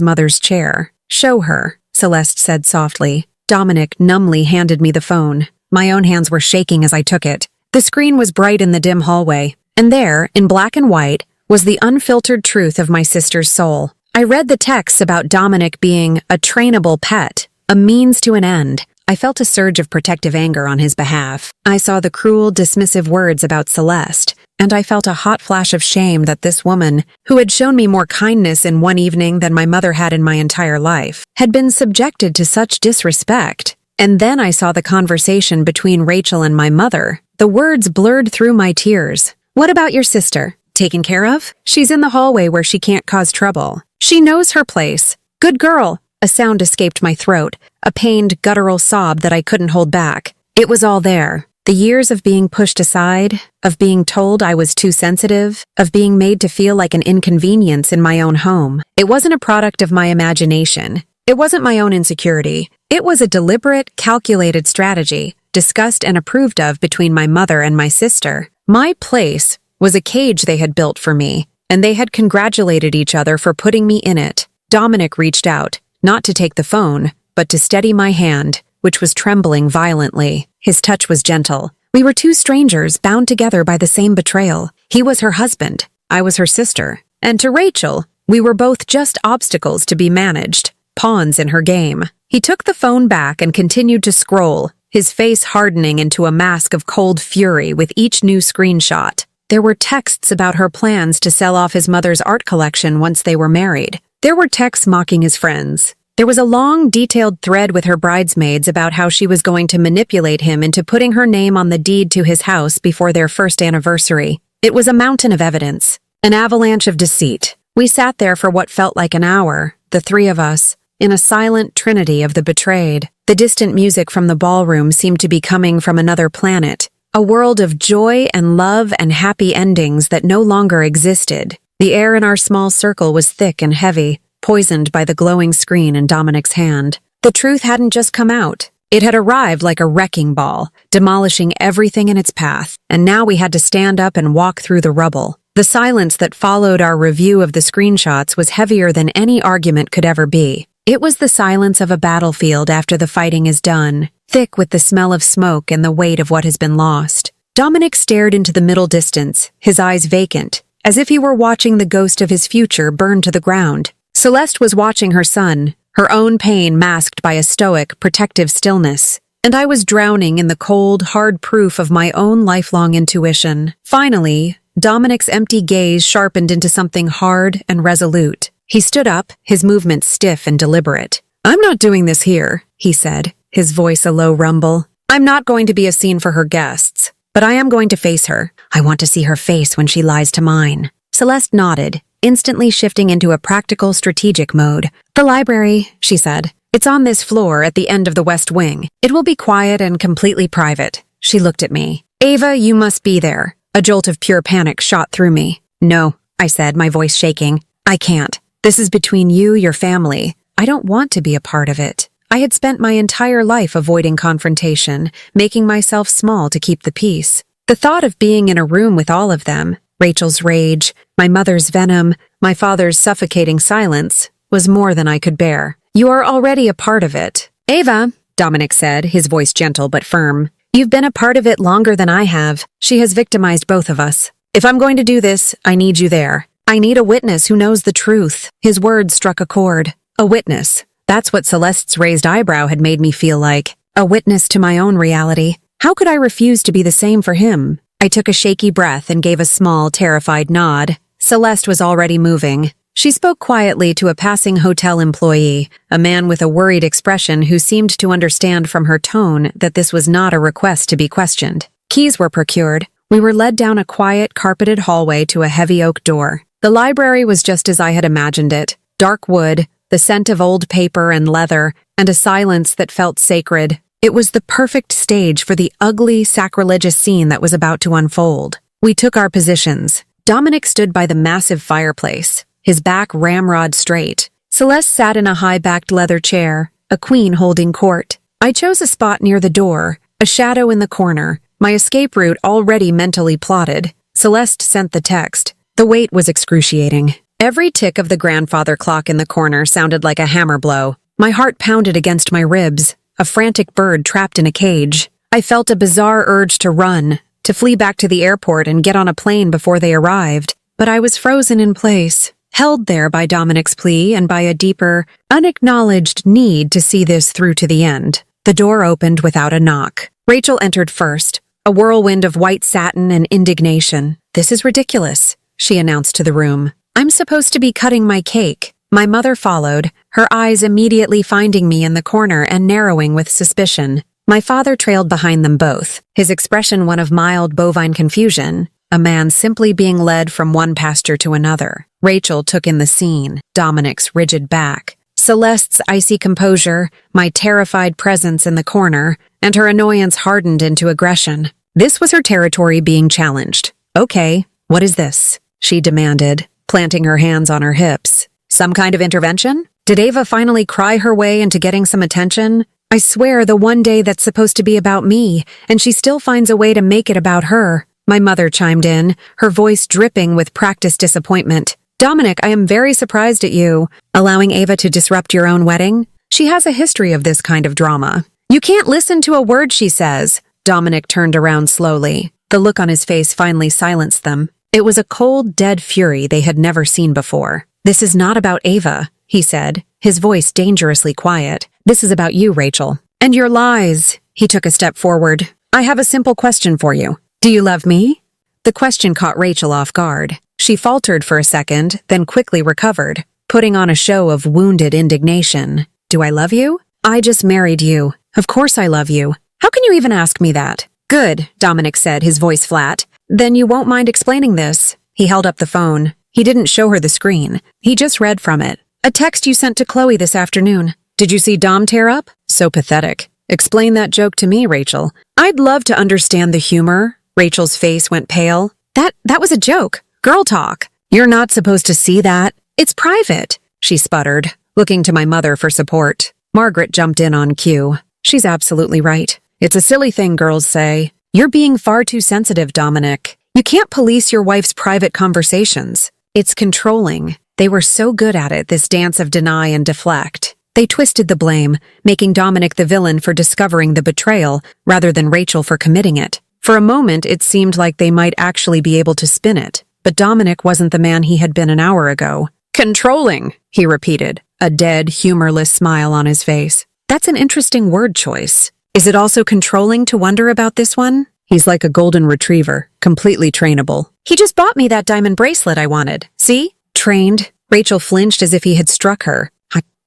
mother's chair. "Show her," Celeste said softly. Dominic numbly handed me the phone. My own hands were shaking as I took it. The screen was bright in the dim hallway, and there, in black and white, was the unfiltered truth of my sister's soul. I read the texts about Dominic being a trainable pet, a means to an end. I felt a surge of protective anger on his behalf. I saw the cruel, dismissive words about Celeste, and I felt a hot flash of shame that this woman, who had shown me more kindness in one evening than my mother had in my entire life, had been subjected to such disrespect. And then I saw the conversation between Rachel and my mother. The words blurred through my tears. "What about your sister? Taken care of? She's in the hallway where she can't cause trouble. She knows her place. Good girl." A sound escaped my throat, a pained, guttural sob that I couldn't hold back. It was all there. The years of being pushed aside, of being told I was too sensitive, of being made to feel like an inconvenience in my own home. It wasn't a product of my imagination. It wasn't my own insecurity. It was a deliberate, calculated strategy, discussed and approved of between my mother and my sister. My place was a cage they had built for me, and they had congratulated each other for putting me in it. Dominic reached out, not to take the phone, but to steady my hand, which was trembling violently. His touch was gentle. We were two strangers bound together by the same betrayal. He was her husband. I was her sister. And to Rachel, we were both just obstacles to be managed, pawns in her game. He took the phone back and continued to scroll, his face hardening into a mask of cold fury with each new screenshot. There were texts about her plans to sell off his mother's art collection once they were married. There were texts mocking his friends. There was a long, detailed thread with her bridesmaids about how she was going to manipulate him into putting her name on the deed to his house before their first anniversary. It was a mountain of evidence, an avalanche of deceit. We sat there for what felt like an hour, the three of us, in a silent trinity of the betrayed. The distant music from the ballroom seemed to be coming from another planet, a world of joy and love and happy endings that no longer existed. The air in our small circle was thick and heavy, poisoned by the glowing screen in Dominic's hand. The truth hadn't just come out. It had arrived like a wrecking ball, demolishing everything in its path, and now we had to stand up and walk through the rubble. The silence that followed our review of the screenshots was heavier than any argument could ever be. It was the silence of a battlefield after the fighting is done, thick with the smell of smoke and the weight of what has been lost. Dominic stared into the middle distance, his eyes vacant, as if he were watching the ghost of his future burn to the ground. Celeste was watching her son, her own pain masked by a stoic, protective stillness, and I was drowning in the cold, hard proof of my own lifelong intuition. Finally, Dominic's empty gaze sharpened into something hard and resolute. He stood up, his movements stiff and deliberate. "I'm not doing this here," he said, his voice a low rumble. "I'm not going to be a scene for her guests, but I am going to face her. I want to see her face when she lies to mine." Celeste nodded, instantly shifting into a practical, strategic mode. "The library," she said. "It's on this floor at the end of the west wing. It will be quiet and completely private." She looked at me. "Ava, you must be there." A jolt of pure panic shot through me. "No," I said, my voice shaking. "I can't. This is between you, your family. I don't want to be a part of it." I had spent my entire life avoiding confrontation, making myself small to keep the peace. The thought of being in a room with all of them, Rachel's rage, my mother's venom, my father's suffocating silence, was more than I could bear. "You are already a part of it." "Ava," Dominic said, his voice gentle but firm, "you've been a part of it longer than I have. She has victimized both of us. If I'm going to do this, I need you there. I need a witness who knows the truth." His words struck a chord. A witness. That's what Celeste's raised eyebrow had made me feel like. A witness to my own reality. How could I refuse to be the same for him? I took a shaky breath and gave a small, terrified nod. Celeste was already moving. She spoke quietly to a passing hotel employee, a man with a worried expression who seemed to understand from her tone that this was not a request to be questioned. Keys were procured. We were led down a quiet, carpeted hallway to a heavy oak door. The library was just as I had imagined it. Dark wood, the scent of old paper and leather, and a silence that felt sacred. It was the perfect stage for the ugly, sacrilegious scene that was about to unfold. We took our positions. Dominic stood by the massive fireplace, his back ramrod straight. Celeste sat in a high-backed leather chair, a queen holding court. I chose a spot near the door, A shadow in the corner, my escape route already mentally plotted. Celeste sent the text. The wait was excruciating. Every tick of the grandfather clock in the corner sounded like a hammer blow. My heart pounded against my ribs, a frantic bird trapped in a cage. I felt a bizarre urge to run, to flee back to the airport and get on a plane before they arrived. But I was frozen in place, held there by Dominic's plea and by a deeper, unacknowledged need to see this through to the end. The door opened without a knock. Rachel entered first, a whirlwind of white satin and indignation. "This is ridiculous," she announced to the room. "I'm supposed to be cutting my cake." My mother followed, her eyes immediately finding me in the corner and narrowing with suspicion. My father trailed behind them both, his expression one of mild bovine confusion, a man simply being led from one pasture to another. Rachel took in the scene, Dominic's rigid back, Celeste's icy composure, my terrified presence in the corner, and her annoyance hardened into aggression. This was her territory being challenged. "Okay, what is this?" she demanded, planting her hands on her hips. "Some kind of intervention? Did Ava finally cry her way into getting some attention? I swear the one day that's supposed to be about me, and she still finds a way to make it about her." My mother chimed in, her voice dripping with practiced disappointment. "Dominic, I am very surprised at you, allowing Ava to disrupt your own wedding. She has a history of this kind of drama." "You can't listen to a word she says." Dominic turned around slowly. The look on his face finally silenced them. It was a cold, dead fury they had never seen before. "This is not about Ava," he said, his voice dangerously quiet. "This is about you, Rachel. And your lies." He took a step forward. "I have a simple question for you. Do you love me?" The question caught Rachel off guard. She faltered for a second, then quickly recovered, putting on a show of wounded indignation. "Do I love you? I just married you. Of course I love you. How can you even ask me that?" "Good," Dominic said, his voice flat. "Then you won't mind explaining this." He held up the phone. He didn't show her the screen. He just read from it. "A text you sent to Chloe this afternoon. Did you see Dom tear up? So pathetic. Explain that joke to me, Rachel. I'd love to understand the humor." Rachel's face went pale. That was a joke. Girl talk. You're not supposed to see that. It's private," she sputtered, looking to my mother for support. Margaret jumped in on cue. "She's absolutely right. It's a silly thing girls say. You're being far too sensitive, Dominic. You can't police your wife's private conversations. It's controlling." They were so good at it, this dance of deny and deflect. They twisted the blame, making Dominic the villain for discovering the betrayal rather than Rachel for committing it. For a moment, it seemed like they might actually be able to spin it, but Dominic wasn't the man he had been an hour ago. "Controlling," he repeated, a dead, humorless smile on his face. "That's an interesting word choice. Is it also controlling to wonder about this one?" "He's like a golden retriever, completely trainable. He just bought me that diamond bracelet I wanted. See? Trained." Rachel flinched as if he had struck her.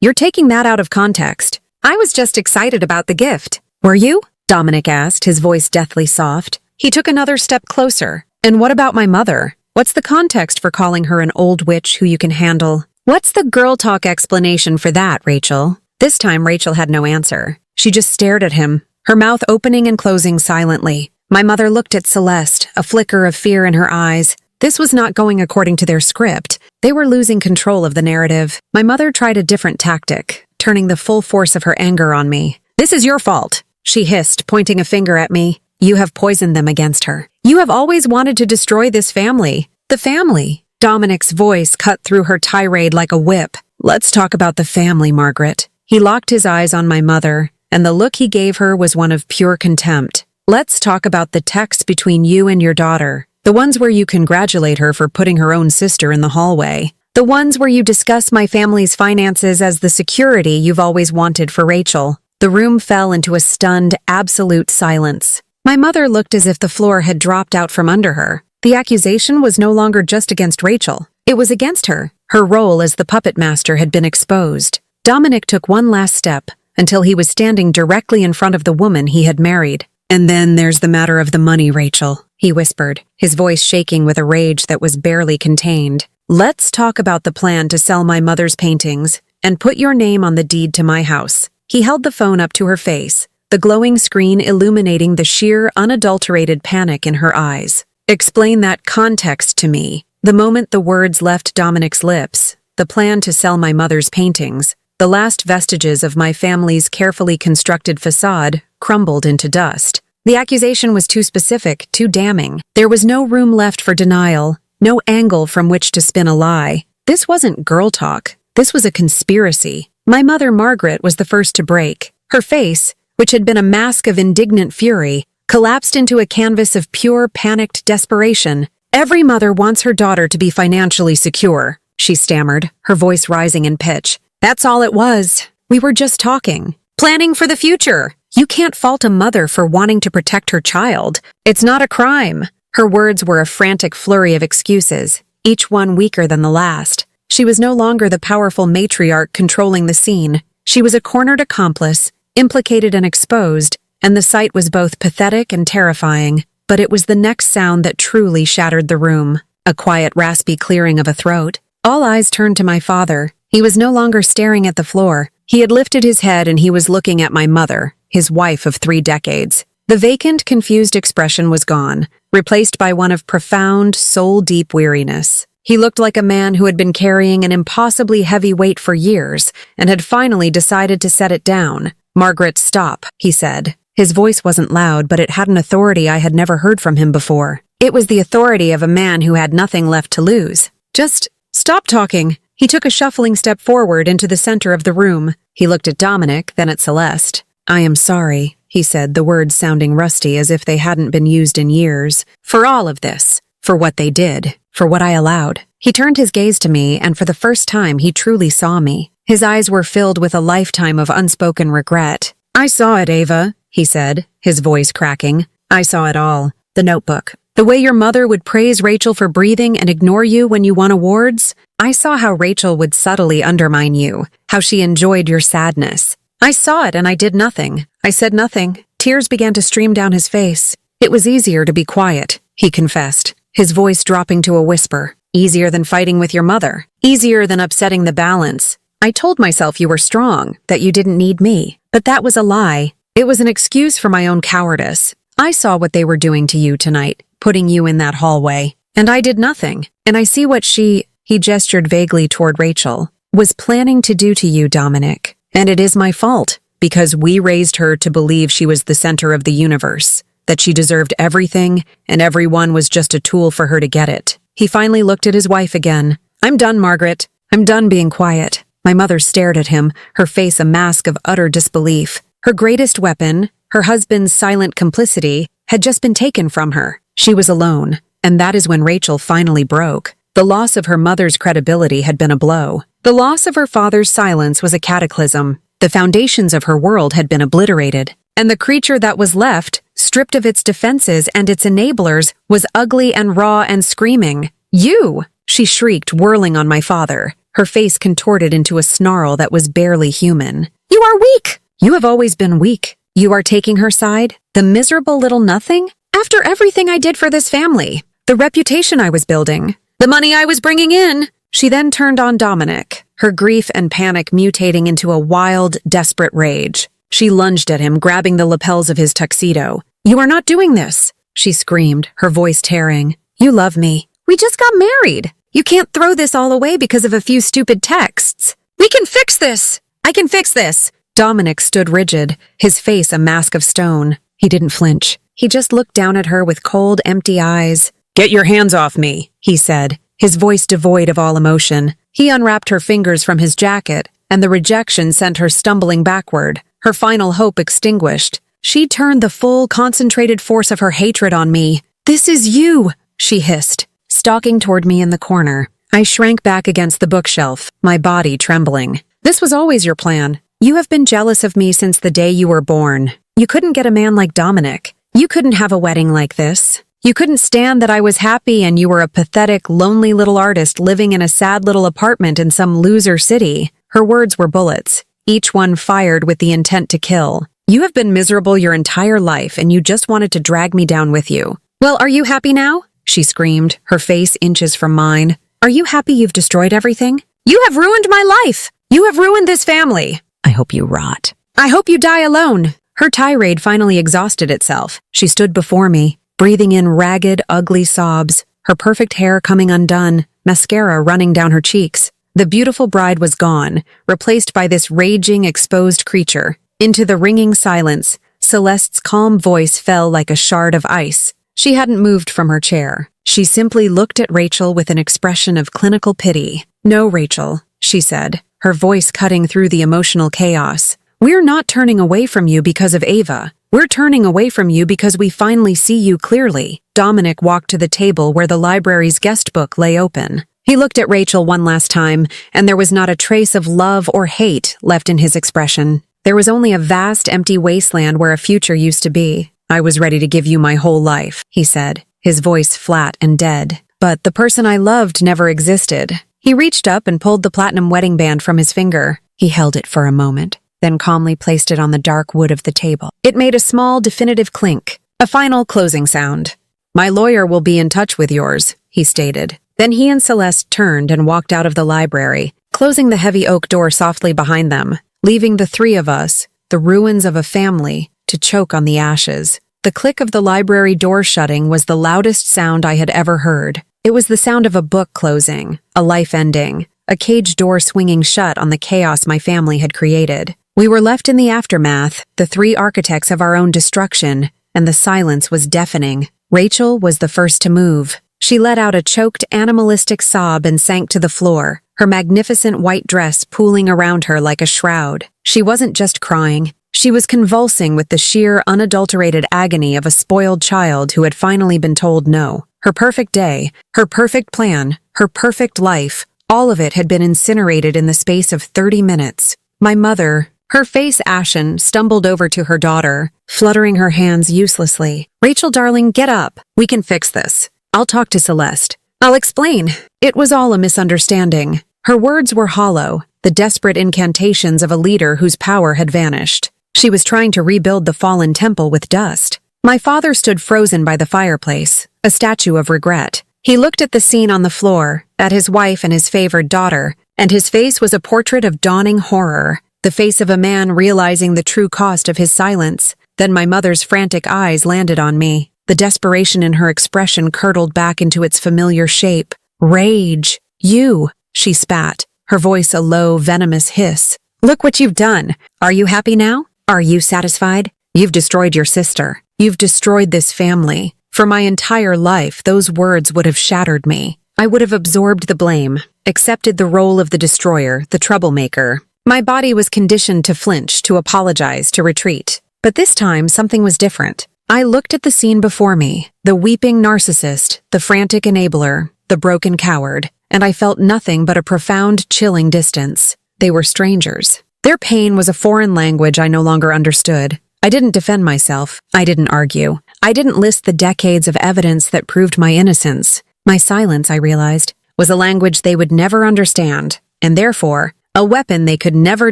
"You're taking that out of context. I was just excited about the gift." "Were you?" Dominic asked, his voice deathly soft. He took another step closer. "And what about my mother? What's the context for calling her an old witch who you can handle? What's the girl talk explanation for that, Rachel?" This time Rachel had no answer. She just stared at him, her mouth opening and closing silently. My mother looked at Celeste, a flicker of fear in her eyes. This was not going according to their script. They were losing control of the narrative. My mother tried a different tactic, turning the full force of her anger on me. "This is your fault," she hissed, pointing a finger at me. "You have poisoned them against her. You have always wanted to destroy this family." "The family?" Dominic's voice cut through her tirade like a whip. "Let's talk about the family, Margaret." He locked his eyes on my mother, and the look he gave her was one of pure contempt. "Let's talk about the texts between you and your daughter. The ones where you congratulate her for putting her own sister in the hallway. The ones where you discuss my family's finances as the security you've always wanted for Rachel." The room fell into a stunned, absolute silence. My mother looked as if the floor had dropped out from under her. The accusation was no longer just against Rachel. It was against her. Her role as the puppet master had been exposed. Dominic took one last step until he was standing directly in front of the woman he had married. "And then there's the matter of the money, Rachel," he whispered, his voice shaking with a rage that was barely contained. "Let's talk about the plan to sell my mother's paintings and put your name on the deed to my house." He held the phone up to her face, the glowing screen illuminating the sheer, unadulterated panic in her eyes. "Explain that context to me." The moment the words left Dominic's lips, the plan to sell my mother's paintings, The last vestiges of my family's carefully constructed facade crumbled into dust. The accusation was too specific, too damning. There was no room left for denial, no angle from which to spin a lie. This wasn't girl talk. This was a conspiracy. My mother, Margaret, was the first to break. Her face, which had been a mask of indignant fury, collapsed into a canvas of pure, panicked desperation. "Every mother wants her daughter to be financially secure," she stammered, her voice rising in pitch. "That's all it was. We were just talking. Planning for the future. You can't fault a mother for wanting to protect her child. It's not a crime." Her words were a frantic flurry of excuses, each one weaker than the last. She was no longer the powerful matriarch controlling the scene. She was a cornered accomplice, implicated and exposed, and the sight was both pathetic and terrifying. But it was the next sound that truly shattered the room. A quiet, raspy clearing of a throat. All eyes turned to my father. He was no longer staring at the floor. He had lifted his head and he was looking at my mother, his wife of 3 decades. The vacant, confused expression was gone, replaced by one of profound, soul-deep weariness. He looked like a man who had been carrying an impossibly heavy weight for years and had finally decided to set it down. "Margaret, stop," he said. His voice wasn't loud, but it had an authority I had never heard from him before. It was the authority of a man who had nothing left to lose. "Just stop talking." He took a shuffling step forward into the center of the room. He looked at Dominic, then at Celeste. "I am sorry," he said, the words sounding rusty as if they hadn't been used in years. "For all of this. For what they did. For what I allowed." He turned his gaze to me, and for the first time he truly saw me. His eyes were filled with a lifetime of unspoken regret. "I saw it, Ava," he said, his voice cracking. "I saw it all. The notebook. The way your mother would praise Rachel for breathing and ignore you when you won awards. I saw how Rachel would subtly undermine you, how she enjoyed your sadness. I saw it and I did nothing. I said nothing." Tears began to stream down his face. "It was easier to be quiet," he confessed, his voice dropping to a whisper. "Easier than fighting with your mother. Easier than upsetting the balance. I told myself you were strong, that you didn't need me. But that was a lie. It was an excuse for my own cowardice. I saw what they were doing to you tonight, putting you in that hallway. And I did nothing. And I see what he gestured vaguely toward Rachel, was planning to do to you, Dominic. And it is my fault, because we raised her to believe she was the center of the universe, that she deserved everything, and everyone was just a tool for her to get it." He finally looked at his wife again. "I'm done, Margaret. I'm done being quiet." My mother stared at him, her face a mask of utter disbelief. Her greatest weapon, her husband's silent complicity, had just been taken from her. She was alone, and that is when Rachel finally broke. The loss of her mother's credibility had been a blow. The loss of her father's silence was a cataclysm. The foundations of her world had been obliterated, and the creature that was left, stripped of its defenses and its enablers, was ugly and raw and screaming. "You!" she shrieked, whirling on my father, her face contorted into a snarl that was barely human. "You are weak! You have always been weak. You are taking her side? The miserable little nothing? After everything I did for this family, the reputation I was building, the money I was bringing in." She then turned on Dominic, her grief and panic mutating into a wild, desperate rage. She lunged at him, grabbing the lapels of his tuxedo. "You are not doing this," she screamed, her voice tearing. "You love me. We just got married. You can't throw this all away because of a few stupid texts. We can fix this. I can fix this." Dominic stood rigid, his face a mask of stone. He didn't flinch. He just looked down at her with cold, empty eyes. "Get your hands off me," he said, his voice devoid of all emotion. He unwrapped her fingers from his jacket, and the rejection sent her stumbling backward, her final hope extinguished. She turned the full, concentrated force of her hatred on me. "This is you," she hissed, stalking toward me in the corner. I shrank back against the bookshelf, my body trembling. "This was always your plan. You have been jealous of me since the day you were born. You couldn't get a man like Dominic. You couldn't have a wedding like this. You couldn't stand that I was happy and you were a pathetic, lonely little artist living in a sad little apartment in some loser city." Her words were bullets, each one fired with the intent to kill. "You have been miserable your entire life and you just wanted to drag me down with you. Well, are you happy now?" she screamed, her face inches from mine. "Are you happy you've destroyed everything? You have ruined my life. You have ruined this family. I hope you rot. I hope you die alone." Her tirade finally exhausted itself. She stood before me, breathing in ragged, ugly sobs, her perfect hair coming undone, mascara running down her cheeks. The beautiful bride was gone, replaced by this raging, exposed creature. Into the ringing silence, Celeste's calm voice fell like a shard of ice. She hadn't moved from her chair. She simply looked at Rachel with an expression of clinical pity. "No, Rachel," she said, her voice cutting through the emotional chaos. "We're not turning away from you because of Ava. We're turning away from you because we finally see you clearly." Dominic walked to the table where the library's guest book lay open. He looked at Rachel one last time, and there was not a trace of love or hate left in his expression. There was only a vast, empty wasteland where a future used to be. "I was ready to give you my whole life," he said, his voice flat and dead. "But the person I loved never existed." He reached up and pulled the platinum wedding band from his finger. He held it for a moment, then calmly placed it on the dark wood of the table. It made a small, definitive clink, a final closing sound. "My lawyer will be in touch with yours," he stated. Then he and Celeste turned and walked out of the library, closing the heavy oak door softly behind them, leaving the three of us, the ruins of a family, to choke on the ashes. The click of the library door shutting was the loudest sound I had ever heard. It was the sound of a book closing, a life ending, a cage door swinging shut on the chaos my family had created. We were left in the aftermath, the three architects of our own destruction, and the silence was deafening. Rachel was the first to move. She let out a choked, animalistic sob and sank to the floor, her magnificent white dress pooling around her like a shroud. She wasn't just crying. She was convulsing with the sheer, unadulterated agony of a spoiled child who had finally been told no. Her perfect day, her perfect plan, her perfect life, all of it had been incinerated in the space of 30 minutes. My mother, her face ashen, stumbled over to her daughter, fluttering her hands uselessly. "Rachel, darling, get up. We can fix this. I'll talk to Celeste. I'll explain." It was all a misunderstanding. Her words were hollow, the desperate incantations of a leader whose power had vanished. She was trying to rebuild the fallen temple with dust. My father stood frozen by the fireplace, a statue of regret. He looked at the scene on the floor, at his wife and his favored daughter, and his face was a portrait of dawning horror, the face of a man realizing the true cost of his silence. Then my mother's frantic eyes landed on me. The desperation in her expression curdled back into its familiar shape. "Rage. You," she spat, her voice a low, venomous hiss. "Look what you've done. Are you happy now? Are you satisfied? You've destroyed your sister. You've destroyed this family. For my entire life, those words would have shattered me. I would have absorbed the blame, accepted the role of the destroyer, the troublemaker. My body was conditioned to flinch, to apologize, to retreat. But this time, something was different. I looked at the scene before me, the weeping narcissist, the frantic enabler, the broken coward, and I felt nothing but a profound, chilling distance. They were strangers. Their pain was a foreign language I no longer understood. I didn't defend myself. I didn't argue. I didn't list the decades of evidence that proved my innocence. My silence, I realized, was a language they would never understand, and therefore, a weapon they could never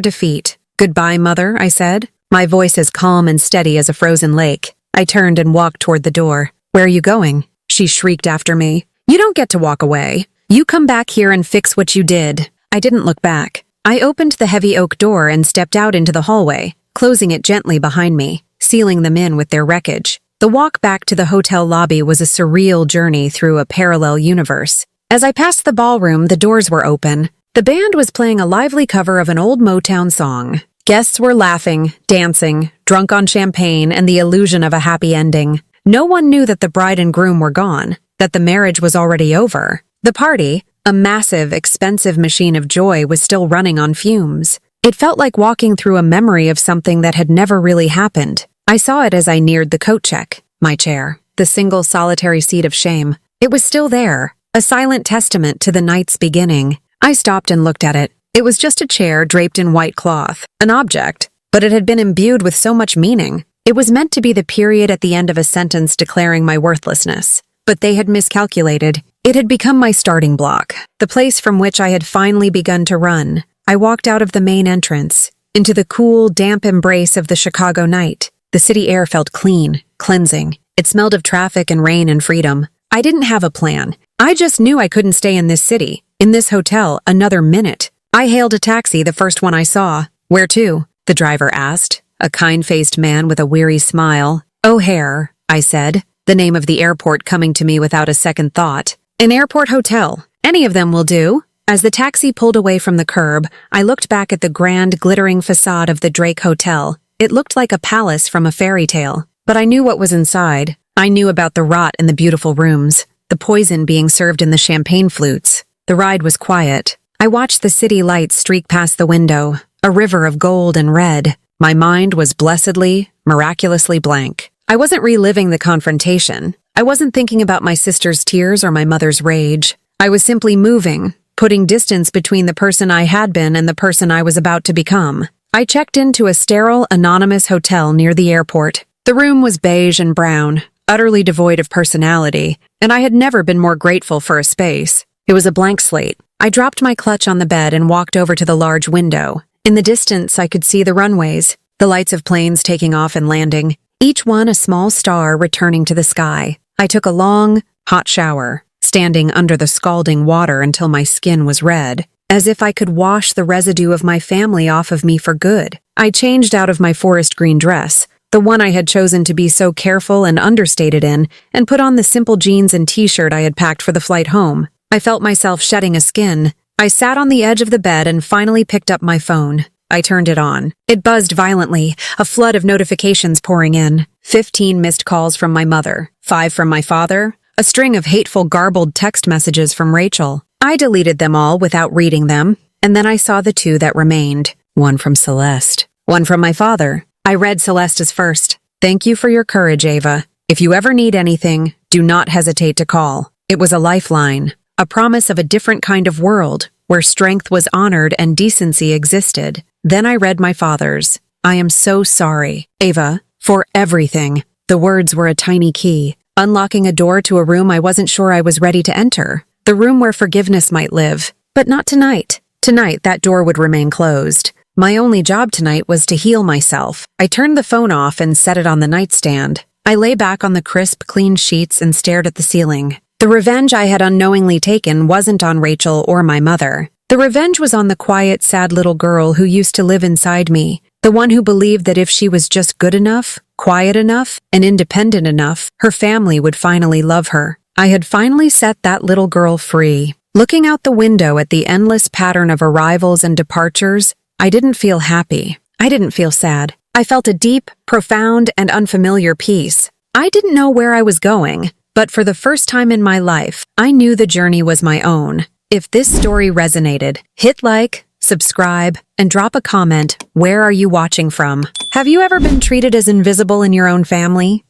defeat. "Goodbye, Mother," I said, my voice as calm and steady as a frozen lake. I turned and walked toward the door. "Where are you going?" she shrieked after me. "You don't get to walk away. You come back here and fix what you did." I didn't look back. I opened the heavy oak door and stepped out into the hallway, closing it gently behind me, sealing them in with their wreckage. The walk back to the hotel lobby was a surreal journey through a parallel universe. As I passed the ballroom, the doors were open. The band was playing a lively cover of an old Motown song. Guests were laughing, dancing, drunk on champagne, and the illusion of a happy ending. No one knew that the bride and groom were gone, that the marriage was already over. The party, a massive, expensive machine of joy, was still running on fumes. It felt like walking through a memory of something that had never really happened. I saw it as I neared the coat check, my chair, the single solitary seat of shame. It was still there, a silent testament to the night's beginning. I stopped and looked at it. It was just a chair draped in white cloth, an object, but it had been imbued with so much meaning. It was meant to be the period at the end of a sentence declaring my worthlessness. But they had miscalculated. It had become my starting block, the place from which I had finally begun to run. I walked out of the main entrance, into the cool, damp embrace of the Chicago night. The city air felt clean, cleansing. It smelled of traffic and rain and freedom. I didn't have a plan. I just knew I couldn't stay in this city, in this hotel, another minute. I hailed a taxi, the first one I saw. "Where to?" the driver asked, a kind-faced man with a weary smile. "O'Hare," I said, the name of the airport coming to me without a second thought. "An airport hotel. Any of them will do." As the taxi pulled away from the curb, I looked back at the grand, glittering facade of the Drake Hotel. It looked like a palace from a fairy tale. But I knew what was inside. I knew about the rot in the beautiful rooms, the poison being served in the champagne flutes. The ride was quiet. I watched the city lights streak past the window, a river of gold and red. My mind was blessedly, miraculously blank. I wasn't reliving the confrontation. I wasn't thinking about my sister's tears or my mother's rage. I was simply moving, putting distance between the person I had been and the person I was about to become. I checked into a sterile, anonymous hotel near the airport. The room was beige and brown, utterly devoid of personality, and I had never been more grateful for a space. It was a blank slate. I dropped my clutch on the bed and walked over to the large window. In the distance, I could see the runways, the lights of planes taking off and landing, each one a small star returning to the sky. I took a long, hot shower, standing under the scalding water until my skin was red, as if I could wash the residue of my family off of me for good. I changed out of my forest green dress, the one I had chosen to be so careful and understated in, and put on the simple jeans and t-shirt I had packed for the flight home. I felt myself shedding a skin. I sat on the edge of the bed and finally picked up my phone. I turned it on. It buzzed violently, a flood of notifications pouring in. 15 missed calls from my mother, 5 from my father, a string of hateful, garbled text messages from Rachel. I deleted them all without reading them, and then I saw the 2 that remained. One from Celeste, one from my father. I read Celeste's first. "Thank you for your courage, Ava. If you ever need anything, do not hesitate to call." It was a lifeline, a promise of a different kind of world, where strength was honored and decency existed. Then I read my father's. "I am so sorry, Ava, for everything." The words were a tiny key, unlocking a door to a room I wasn't sure I was ready to enter. The room where forgiveness might live. But not tonight. Tonight, that door would remain closed. My only job tonight was to heal myself. I turned the phone off and set it on the nightstand. I lay back on the crisp, clean sheets and stared at the ceiling. The revenge I had unknowingly taken wasn't on Rachel or my mother. The revenge was on the quiet, sad little girl who used to live inside me, the one who believed that if she was just good enough, quiet enough, and independent enough, her family would finally love her. I had finally set that little girl free. Looking out the window at the endless pattern of arrivals and departures, I didn't feel happy. I didn't feel sad. I felt a deep, profound, and unfamiliar peace. I didn't know where I was going, but for the first time in my life, I knew the journey was my own. If this story resonated, hit like, subscribe, and drop a comment. Where are you watching from? Have you ever been treated as invisible in your own family?